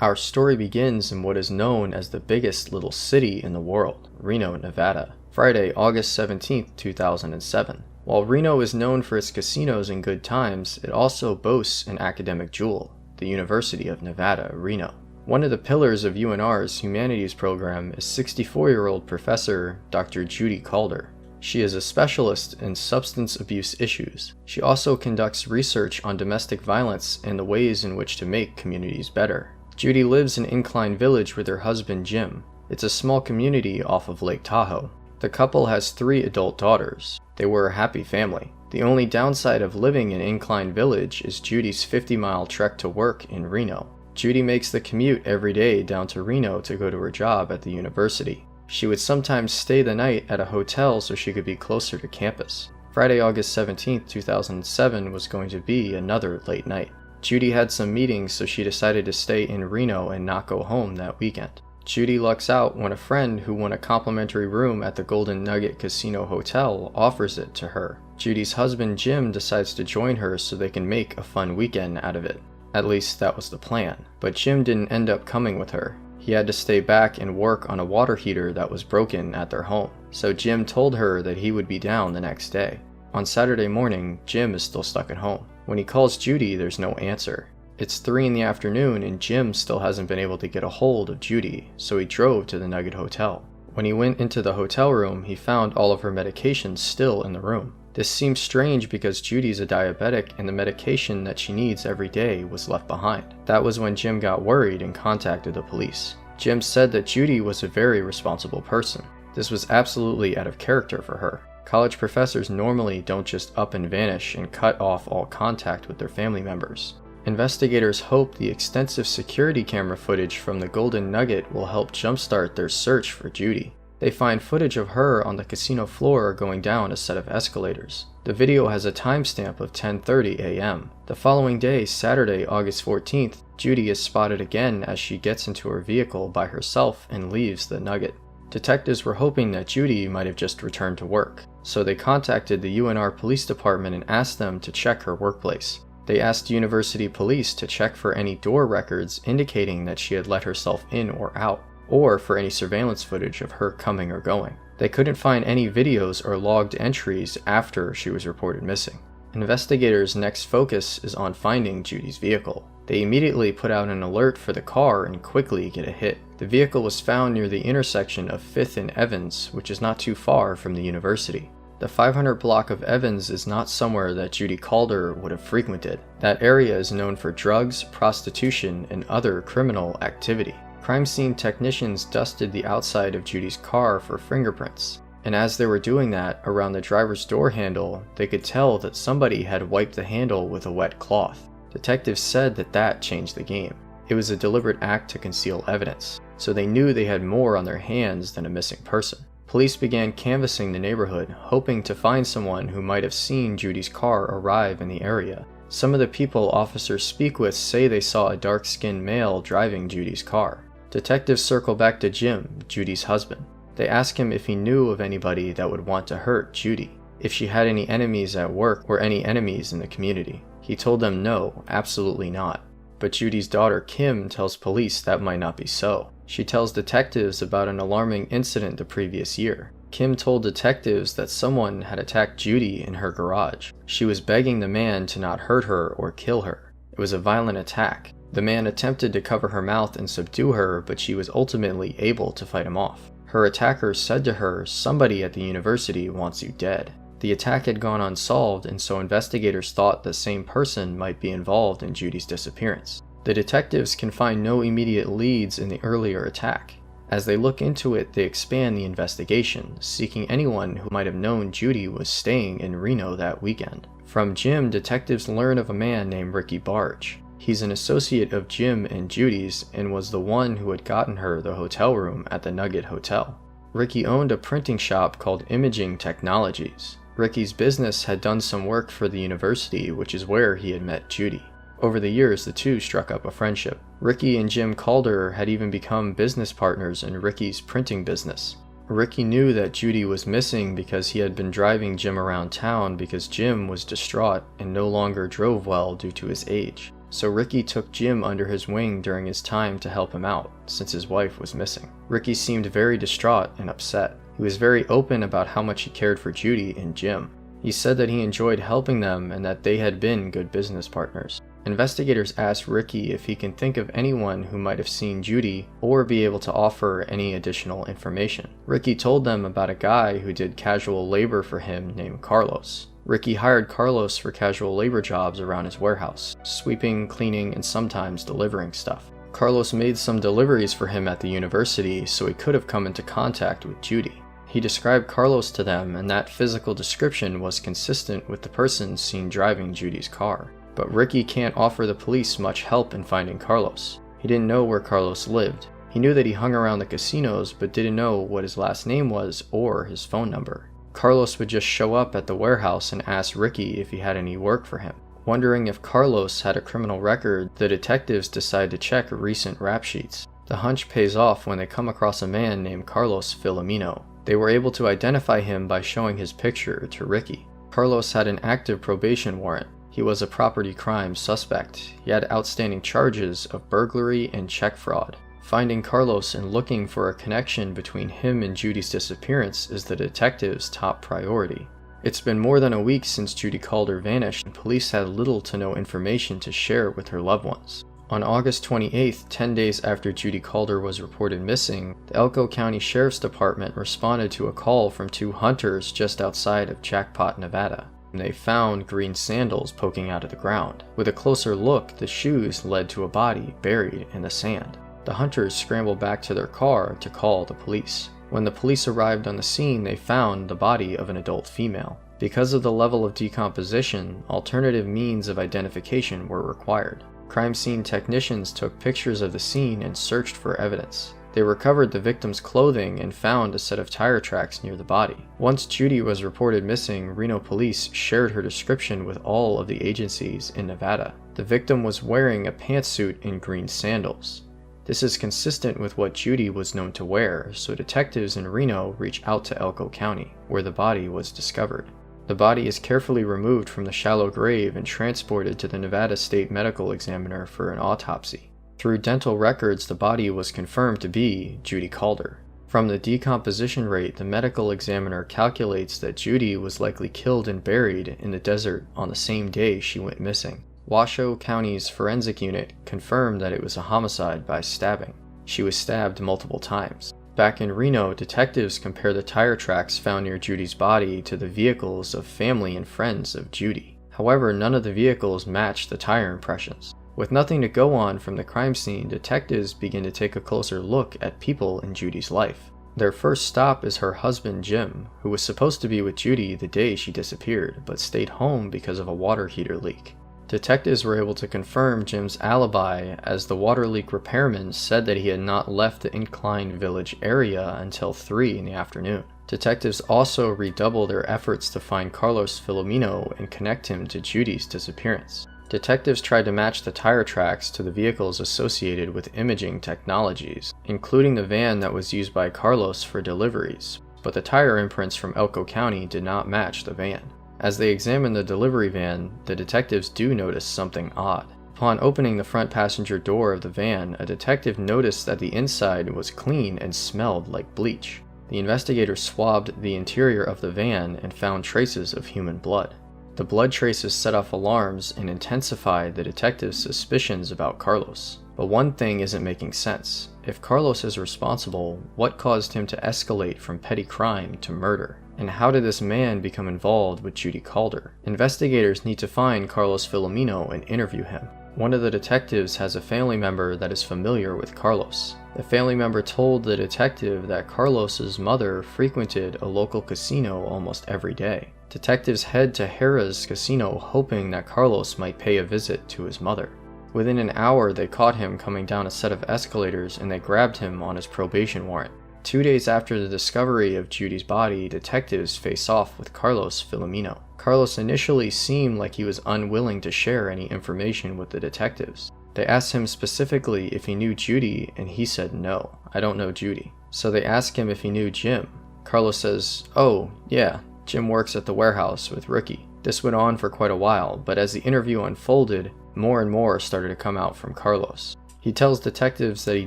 Our story begins in what is known as the biggest little city in the world, Reno, Nevada, Friday, August 17, 2007. While Reno is known for its casinos and good times, it also boasts an academic jewel, the University of Nevada, Reno. One of the pillars of UNR's humanities program is 64-year-old professor Dr. Judy Calder. She is a specialist in substance abuse issues. She also conducts research on domestic violence and the ways in which to make communities better. Judy lives in Incline Village with her husband Jim. It's a small community off of Lake Tahoe. The couple has 3 adult daughters. They were a happy family. The only downside of living in Incline Village is Judy's 50-mile trek to work in Reno. Judy makes the commute every day down to Reno to go to her job at the university. She would sometimes stay the night at a hotel so she could be closer to campus. Friday, August 17, 2007 was going to be another late night. Judy had some meetings, so she decided to stay in Reno and not go home that weekend. Judy lucks out when a friend who won a complimentary room at the Golden Nugget Casino Hotel offers it to her. Judy's husband Jim decides to join her so they can make a fun weekend out of it. At least that was the plan. But Jim didn't end up coming with her. He had to stay back and work on a water heater that was broken at their home. So Jim told her that he would be down the next day. On Saturday morning, Jim is still stuck at home. When he calls Judy, there's no answer. It's 3 in the afternoon and Jim still hasn't been able to get a hold of Judy, so he drove to the Nugget Hotel. When he went into the hotel room, he found all of her medications still in the room. This seems strange because Judy's a diabetic and the medication that she needs every day was left behind. That was when Jim got worried and contacted the police. Jim said that Judy was a very responsible person. This was absolutely out of character for her. College professors normally don't just up and vanish and cut off all contact with their family members. Investigators hope the extensive security camera footage from the Golden Nugget will help jumpstart their search for Judy. They find footage of her on the casino floor going down a set of escalators. The video has a timestamp of 10:30 a.m. The following day, Saturday, August 14th, Judy is spotted again as she gets into her vehicle by herself and leaves the Nugget. Detectives were hoping that Judy might have just returned to work, so they contacted the UNR Police Department and asked them to check her workplace. They asked university police to check for any door records indicating that she had let herself in or out, or for any surveillance footage of her coming or going. They couldn't find any videos or logged entries after she was reported missing. Investigators' next focus is on finding Judy's vehicle. They immediately put out an alert for the car and quickly get a hit. The vehicle was found near the intersection of 5th and Evans, which is not too far from the university. The 500 block of Evans is not somewhere that Judy Calder would have frequented. That area is known for drugs, prostitution, and other criminal activity. Crime scene technicians dusted the outside of Judy's car for fingerprints, and as they were doing that around the driver's door handle, they could tell that somebody had wiped the handle with a wet cloth. Detectives said that that changed the game. It was a deliberate act to conceal evidence, so they knew they had more on their hands than a missing person. Police began canvassing the neighborhood, hoping to find someone who might have seen Judy's car arrive in the area. Some of the people officers speak with say they saw a dark-skinned male driving Judy's car. Detectives circle back to Jim, Judy's husband. They ask him if he knew of anybody that would want to hurt Judy, if she had any enemies at work or any enemies in the community. He told them no, absolutely not. But Judy's daughter Kim tells police that might not be so. She tells detectives about an alarming incident the previous year. Kim told detectives that someone had attacked Judy in her garage. She was begging the man to not hurt her or kill her. It was a violent attack. The man attempted to cover her mouth and subdue her, but she was ultimately able to fight him off. Her attacker said to her, "Somebody at the university wants you dead." The attack had gone unsolved, and so investigators thought the same person might be involved in Judy's disappearance. The detectives can find no immediate leads in the earlier attack. As they look into it, they expand the investigation, seeking anyone who might have known Judy was staying in Reno that weekend. From Jim, detectives learn of a man named Ricky Barge. He's an associate of Jim and Judy's and was the one who had gotten her the hotel room at the Nugget Hotel. Ricky owned a printing shop called Imaging Technologies. Ricky's business had done some work for the university, which is where he had met Judy. Over the years, the two struck up a friendship. Ricky and Jim Calder had even become business partners in Ricky's printing business. Ricky knew that Judy was missing because he had been driving Jim around town because Jim was distraught and no longer drove well due to his age. so Ricky took Jim under his wing during his time to help him out, since his wife was missing. Ricky seemed very distraught and upset. He was very open about how much he cared for Judy and Jim. He said that he enjoyed helping them and that they had been good business partners. Investigators asked Ricky if he can think of anyone who might have seen Judy or be able to offer any additional information. Ricky told them about a guy who did casual labor for him named Carlos. Ricky hired Carlos for casual labor jobs around his warehouse, sweeping, cleaning, and sometimes delivering stuff. Carlos made some deliveries for him at the university, so he could have come into contact with Judy. He described Carlos to them, and that physical description was consistent with the person seen driving Judy's car. But Ricky can't offer the police much help in finding Carlos. He didn't know where Carlos lived. He knew that he hung around the casinos, but didn't know what his last name was or his phone number. Carlos would just show up at the warehouse and ask Ricky if he had any work for him. Wondering if Carlos had a criminal record, the detectives decide to check recent rap sheets. The hunch pays off when they come across a man named Carlos Filomeno. They were able to identify him by showing his picture to Ricky. Carlos had an active probation warrant. He was a property crime suspect. He had outstanding charges of burglary and check fraud. Finding Carlos and looking for a connection between him and Judy's disappearance is the detectives' top priority. It's been more than a week since Judy Calder vanished, and police had little to no information to share with her loved ones. On August 28th, 10 days after Judy Calder was reported missing, the Elko County Sheriff's Department responded to a call from two hunters just outside of Jackpot, Nevada. They found green sandals poking out of the ground. With a closer look, the shoes led to a body buried in the sand. The hunters scrambled back to their car to call the police. When the police arrived on the scene, they found the body of an adult female. Because of the level of decomposition, alternative means of identification were required. Crime scene technicians took pictures of the scene and searched for evidence. They recovered the victim's clothing and found a set of tire tracks near the body. Once Judy was reported missing, Reno police shared her description with all of the agencies in Nevada. The victim was wearing a pantsuit and green sandals. This is consistent with what Judy was known to wear, so detectives in Reno reach out to Elko County, where the body was discovered. The body is carefully removed from the shallow grave and transported to the Nevada State Medical Examiner for an autopsy. Through dental records, the body was confirmed to be Judy Calder. From the decomposition rate, the medical examiner calculates that Judy was likely killed and buried in the desert on the same day she went missing. Washoe County's forensic unit confirmed that it was a homicide by stabbing. She was stabbed multiple times. Back in Reno, detectives compare the tire tracks found near Judy's body to the vehicles of family and friends of Judy. However, none of the vehicles matched the tire impressions. With nothing to go on from the crime scene, detectives begin to take a closer look at people in Judy's life. Their first stop is her husband Jim, who was supposed to be with Judy the day she disappeared, but stayed home because of a water heater leak. Detectives were able to confirm Jim's alibi, as the water leak repairman said that he had not left the Incline Village area until 3 in the afternoon. Detectives also redoubled their efforts to find Carlos Filomeno and connect him to Judy's disappearance. Detectives tried to match the tire tracks to the vehicles associated with imaging technologies, including the van that was used by Carlos for deliveries, but the tire imprints from Elko County did not match the van. As they examined the delivery van, the detectives do notice something odd. Upon opening the front passenger door of the van, a detective noticed that the inside was clean and smelled like bleach. The investigators swabbed the interior of the van and found traces of human blood. The blood traces set off alarms and intensified the detectives' suspicions about Carlos. But one thing isn't making sense. If Carlos is responsible, what caused him to escalate from petty crime to murder? And how did this man become involved with Judy Calder? Investigators need to find Carlos Filomeno and interview him. One of the detectives has a family member that is familiar with Carlos. The family member told the detective that Carlos's mother frequented a local casino almost every day. Detectives head to Harrah's casino hoping that Carlos might pay a visit to his mother. Within an hour, they caught him coming down a set of escalators and they grabbed him on his probation warrant. 2 days after the discovery of Judy's body, detectives face off with Carlos Filomeno. Carlos initially seemed like he was unwilling to share any information with the detectives. They asked him specifically if he knew Judy, and he said no, I don't know Judy. So they asked him if he knew Jim. Carlos says, oh, yeah, Jim works at the warehouse with Ricky. This went on for quite a while, but as the interview unfolded, more and more started to come out from Carlos. He tells detectives that he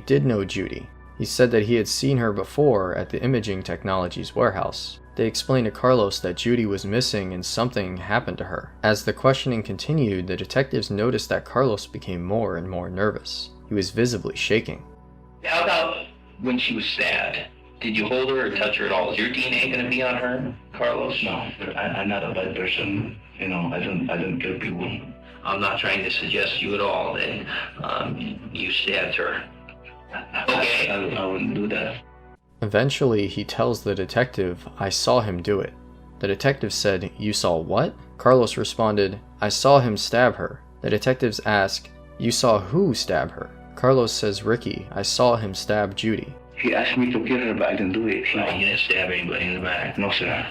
did know Judy. He said that he had seen her before at the imaging technologies warehouse. They explained to Carlos that Judy was missing and something happened to her. As the questioning continued, the detectives noticed that Carlos became more and more nervous. He was visibly shaking. How about when she was stabbed? Did you hold her or touch her at all? Is your DNA going to be on her, Carlos? No, I'm not a bad person. You know, I don't kill people. I'm not trying to suggest you at all that you stabbed her. Okay. I wouldn't do that. Eventually, he tells the detective, "I saw him do it." The detective said, "You saw what?" Carlos responded, "I saw him stab her." The detectives ask, "You saw who stab her?" Carlos says, "Ricky, I saw him stab Judy." He asked me to kill her, but I didn't do it. No, you didn't stab anybody in the back. No, sir.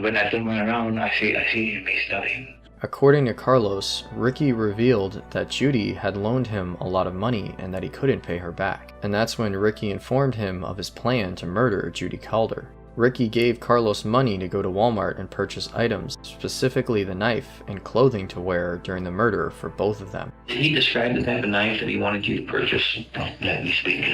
When I turned around, I see him, he's stabbing. According to Carlos, Ricky revealed that Judy had loaned him a lot of money and that he couldn't pay her back. And that's when Ricky informed him of his plan to murder Judith Calder. Ricky gave Carlos money to go to Walmart and purchase items, specifically the knife and clothing to wear during the murder for both of them. Did he describe the type of knife that he wanted you to purchase? Let me speak.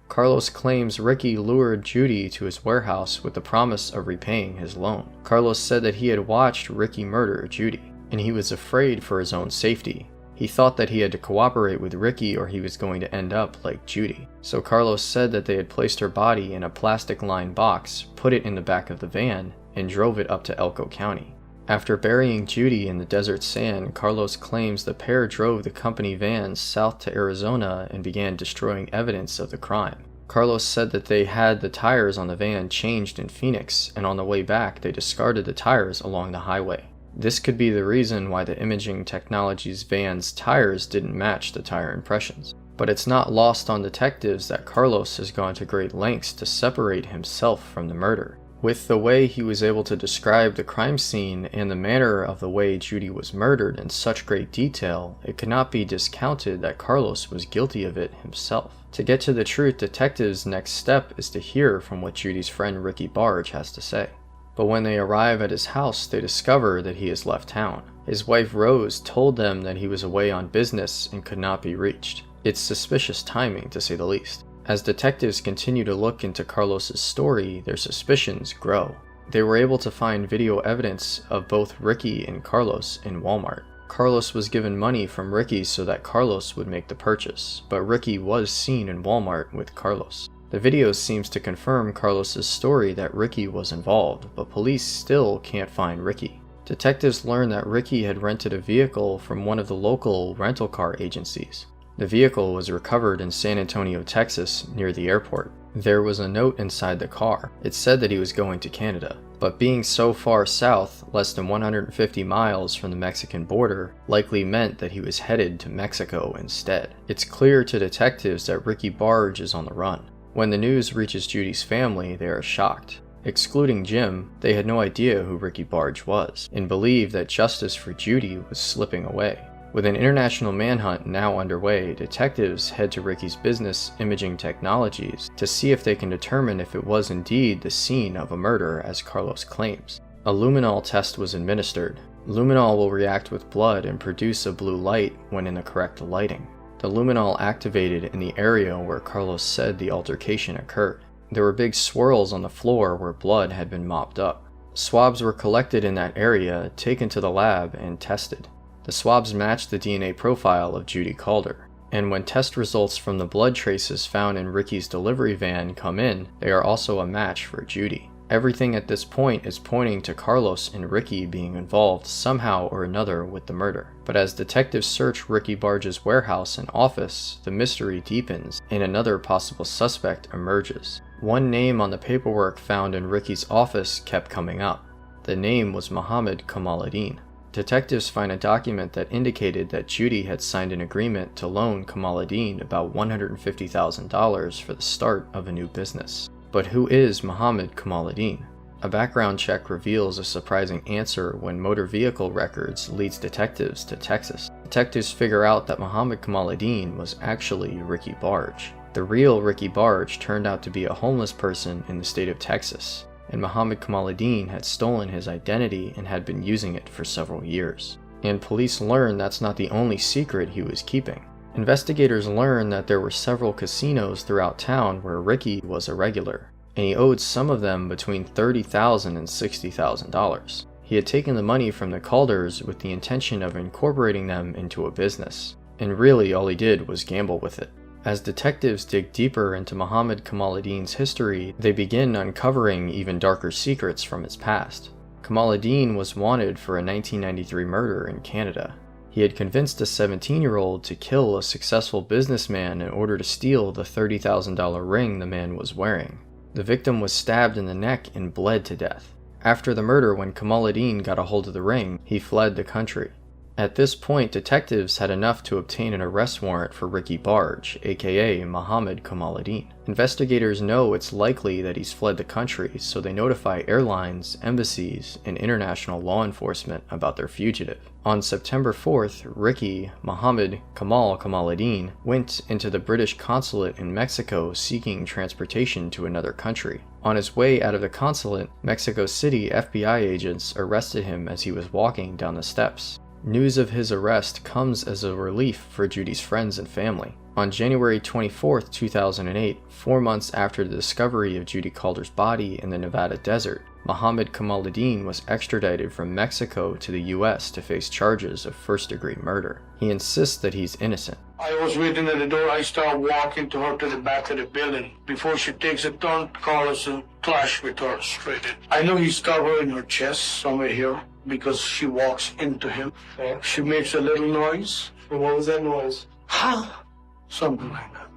Carlos claims Ricky lured Judy to his warehouse with the promise of repaying his loan. Carlos said that he had watched Ricky murder Judy, and he was afraid for his own safety. He thought that he had to cooperate with Ricky or he was going to end up like Judy. So Carlos said that they had placed her body in a plastic-lined box, put it in the back of the van, and drove it up to Elko County. After burying Judy in the desert sand, Carlos claims the pair drove the company van south to Arizona and began destroying evidence of the crime. Carlos said that they had the tires on the van changed in Phoenix, and on the way back they discarded the tires along the highway. This could be the reason why the imaging technologies van's tires didn't match the tire impressions. But it's not lost on detectives that Carlos has gone to great lengths to separate himself from the murder. With the way he was able to describe the crime scene and the manner of the way Judy was murdered in such great detail, it cannot be discounted that Carlos was guilty of it himself. To get to the truth, detectives' next step is to hear from what Judy's friend Ricky Barge has to say. But when they arrive at his house, they discover that he has left town. His wife Rose told them that he was away on business and could not be reached. It's suspicious timing, to say the least. As detectives continue to look into Carlos's story, their suspicions grow. They were able to find video evidence of both Ricky and Carlos in Walmart. Carlos was given money from Ricky so that Carlos would make the purchase, but Ricky was seen in Walmart with Carlos. The video seems to confirm Carlos's story that Ricky was involved, but police still can't find Ricky. Detectives learned that Ricky had rented a vehicle from one of the local rental car agencies. The vehicle was recovered in San Antonio, Texas, near the airport. There was a note inside the car. It said that he was going to Canada, but being so far south, less than 150 miles from the Mexican border, likely meant that he was headed to Mexico instead. It's clear to detectives that Ricky Barge is on the run. When the news reaches Judy's family, they are shocked. Excluding Jim, they had no idea who Ricky Barge was, and believed that justice for Judy was slipping away. With an international manhunt now underway, detectives head to Ricky's business, Imaging Technologies, to see if they can determine if it was indeed the scene of a murder as Carlos claims. A luminol test was administered. Luminol will react with blood and produce a blue light when in the correct lighting. The luminol activated in the area where Carlos said the altercation occurred. There were big swirls on the floor where blood had been mopped up. Swabs were collected in that area, taken to the lab, and tested. The swabs matched the DNA profile of Judith Calder, and when test results from the blood traces found in Ricky's delivery van come in, they are also a match for Judy. Everything at this point is pointing to Carlos and Ricky being involved somehow or another with the murder. But as detectives search Ricky Barge's warehouse and office, the mystery deepens and another possible suspect emerges. One name on the paperwork found in Ricky's office kept coming up. The name was Mohammed Kamaluddin. Detectives find a document that indicated that Judy had signed an agreement to loan Kamaluddin about $150,000 for the start of a new business. But who is Mohammed Kamaluddin? A background check reveals a surprising answer when motor vehicle records leads detectives to Texas. Detectives figure out that Mohammed Kamaluddin was actually Ricky Barge. The real Ricky Barge turned out to be a homeless person in the state of Texas, and Muhammad Kamaluddin had stolen his identity and had been using it for several years. And police learned that's not the only secret he was keeping. Investigators learned that there were several casinos throughout town where Ricky was a regular, and he owed some of them between $30,000 and $60,000. He had taken the money from the Calders with the intention of incorporating them into a business, and really all he did was gamble with it. As detectives dig deeper into Muhammad Kamaluddin's history, they begin uncovering even darker secrets from his past. Kamaluddin was wanted for a 1993 murder in Canada. He had convinced a 17-year-old to kill a successful businessman in order to steal the $30,000 ring the man was wearing. The victim was stabbed in the neck and bled to death. After the murder, when Kamaluddin got a hold of the ring, he fled the country. At this point, detectives had enough to obtain an arrest warrant for Ricky Barge, aka Muhammad Kamaluddin. Investigators know it's likely that he's fled the country, so they notify airlines, embassies, and international law enforcement about their fugitive. On September 4th, Ricky, Muhammad Kamaluddin, went into the British consulate in Mexico seeking transportation to another country. On his way out of the consulate, Mexico City FBI agents arrested him as he was walking down the steps. News of his arrest comes as a relief for Judy's friends and family. On January 24, 2008, 4 months after the discovery of Judy Calder's body in the Nevada desert, Muhammad Kamaluddin was extradited from Mexico to the US to face charges of first-degree murder. He insists that he's innocent. I was waiting at the door. I start walking to her to the back of the building. Before she takes a turn, Carlos clashed with her straight in. I know he's covering her chest somewhere here because she walks into him. Okay. She makes a little noise. And what was that noise? Ha! Something like that.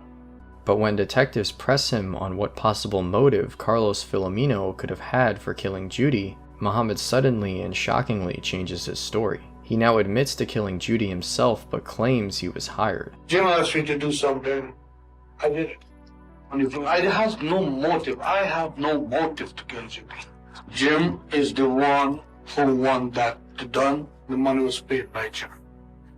But when detectives press him on what possible motive Carlos Filomeno could have had for killing Judy, Muhammad suddenly and shockingly changes his story. He now admits to killing Judy himself, but claims he was hired. Jim asked me to do something. I did it. I have no motive. I have no motive to kill Judy. Jim is the one who won that done. The money was paid by Jim.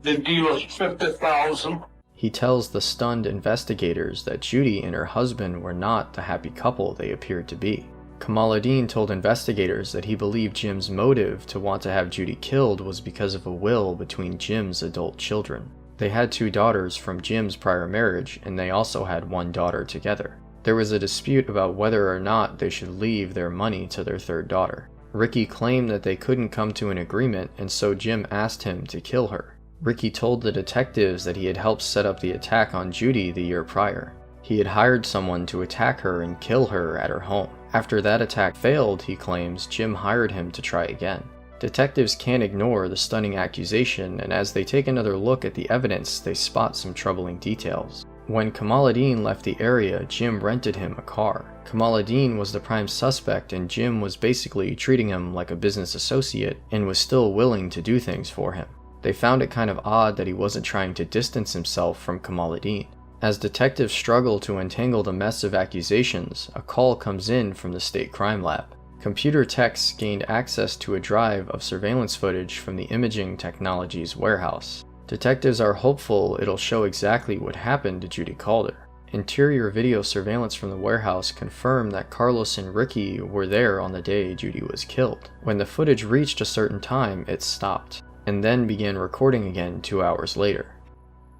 The deal was $50,000. He tells the stunned investigators that Judy and her husband were not the happy couple they appeared to be. Kamaluddin told investigators that he believed Jim's motive to want to have Judy killed was because of a will between Jim's adult children. They had 2 daughters from Jim's prior marriage, and they also had 1 daughter together. There was a dispute about whether or not they should leave their money to their 3rd daughter. Ricky claimed that they couldn't come to an agreement, and so Jim asked him to kill her. Ricky told the detectives that he had helped set up the attack on Judy the year prior. He had hired someone to attack her and kill her at her home. After that attack failed, he claims, Jim hired him to try again. Detectives can't ignore the stunning accusation, and as they take another look at the evidence, they spot some troubling details. When Kamaluddin left the area, Jim rented him a car. Kamaluddin was the prime suspect, and Jim was basically treating him like a business associate and was still willing to do things for him. They found it kind of odd that he wasn't trying to distance himself from Kamaluddin. As detectives struggle to untangle the mess of accusations, a call comes in from the state crime lab. Computer techs gained access to a drive of surveillance footage from the imaging technologies warehouse. Detectives are hopeful it'll show exactly what happened to Judy Calder. Interior video surveillance from the warehouse confirmed that Carlos and Ricky were there on the day Judy was killed. When the footage reached a certain time, it stopped, and then began recording again 2 hours later.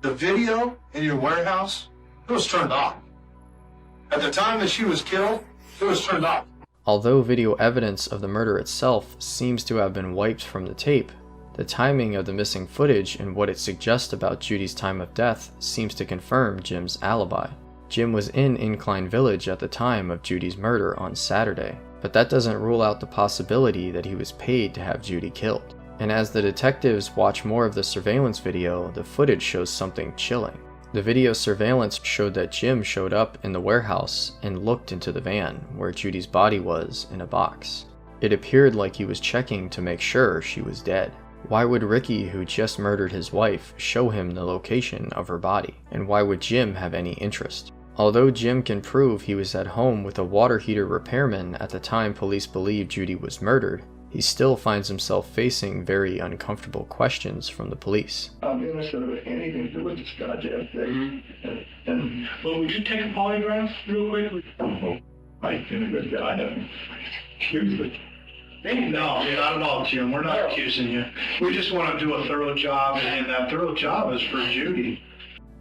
The video in your warehouse, it was turned off. At the time that she was killed, it was turned off. Although video evidence of the murder itself seems to have been wiped from the tape, the timing of the missing footage and what it suggests about Judy's time of death seems to confirm Jim's alibi. Jim was in Incline Village at the time of Judy's murder on Saturday, but that doesn't rule out the possibility that he was paid to have Judy killed. And as the detectives watch more of the surveillance video, the footage shows something chilling. The video surveillance showed that Jim showed up in the warehouse and looked into the van, where Judy's body was in a box. It appeared like he was checking to make sure she was dead. Why would Ricky, who just murdered his wife, show him the location of her body? And why would Jim have any interest? Although Jim can prove he was at home with a water heater repairman at the time police believe Judy was murdered, he still finds himself facing very uncomfortable questions from the police. I'm innocent of anything to do with this goddamn thing. Well, would you take a polygraph real quick? Mike's been a good guy. He was a... No, not at all, Jim. We're not accusing you. We just want to do a thorough job, and that thorough job is for Judy.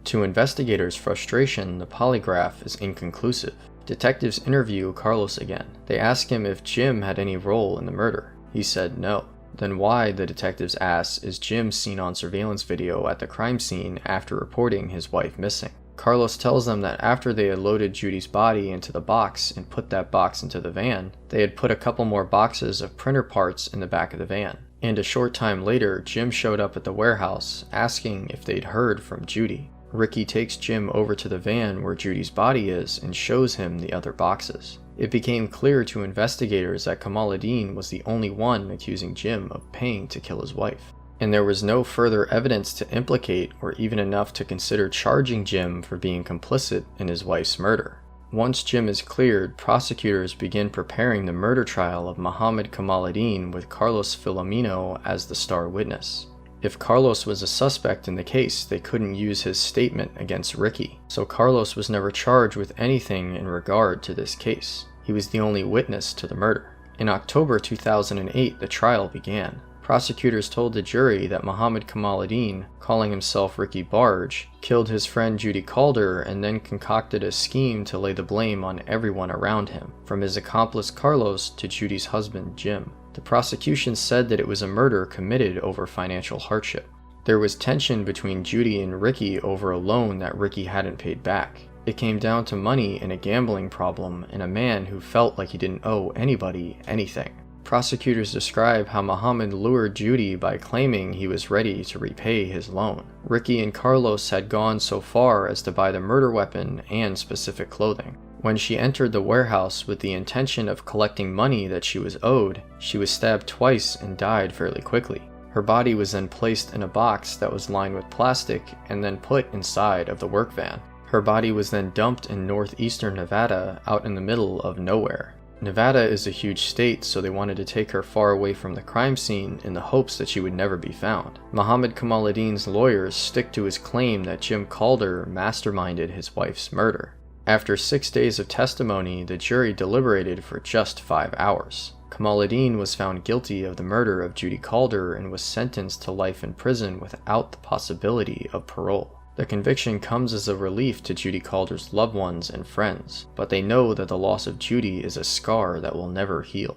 To investigators' frustration, the polygraph is inconclusive. Detectives interview Carlos again. They ask him if Jim had any role in the murder. He said no. Then why, the detectives ask, is Jim seen on surveillance video at the crime scene after reporting his wife missing? Carlos tells them that after they had loaded Judy's body into the box and put that box into the van, they had put a couple more boxes of printer parts in the back of the van. And a short time later, Jim showed up at the warehouse asking if they'd heard from Judy. Ricky takes Jim over to the van where Judy's body is and shows him the other boxes. It became clear to investigators that Kamaladdin was the only one accusing Jim of paying to kill his wife. And there was no further evidence to implicate or even enough to consider charging Jim for being complicit in his wife's murder. Once Jim is cleared, prosecutors begin preparing the murder trial of Mohammed Kamaladdin with Carlos Filomeno as the star witness. If Carlos was a suspect in the case, they couldn't use his statement against Ricky, so Carlos was never charged with anything in regard to this case. He was the only witness to the murder. In October 2008, the trial began. Prosecutors told the jury that Mohammed Kamaladdin, calling himself Ricky Barge, killed his friend Judith Calder and then concocted a scheme to lay the blame on everyone around him, from his accomplice Carlos to Judy's husband Jim. The prosecution said that it was a murder committed over financial hardship. There was tension between Judy and Ricky over a loan that Ricky hadn't paid back. It came down to money and a gambling problem and a man who felt like he didn't owe anybody anything. Prosecutors describe how Mohammed lured Judy by claiming he was ready to repay his loan. Ricky and Carlos had gone so far as to buy the murder weapon and specific clothing. When she entered the warehouse with the intention of collecting money that she was owed, she was stabbed twice and died fairly quickly. Her body was then placed in a box that was lined with plastic and then put inside of the work van. Her body was then dumped in northeastern Nevada, out in the middle of nowhere. Nevada is a huge state, so they wanted to take her far away from the crime scene in the hopes that she would never be found. Mohammed Kamaladdin's lawyers stick to his claim that Jim Calder masterminded his wife's murder. After 6 days of testimony, the jury deliberated for just 5 hours. Kamaladdin was found guilty of the murder of Judy Calder and was sentenced to life in prison without the possibility of parole. The conviction comes as a relief to Judy Calder's loved ones and friends, but they know that the loss of Judy is a scar that will never heal.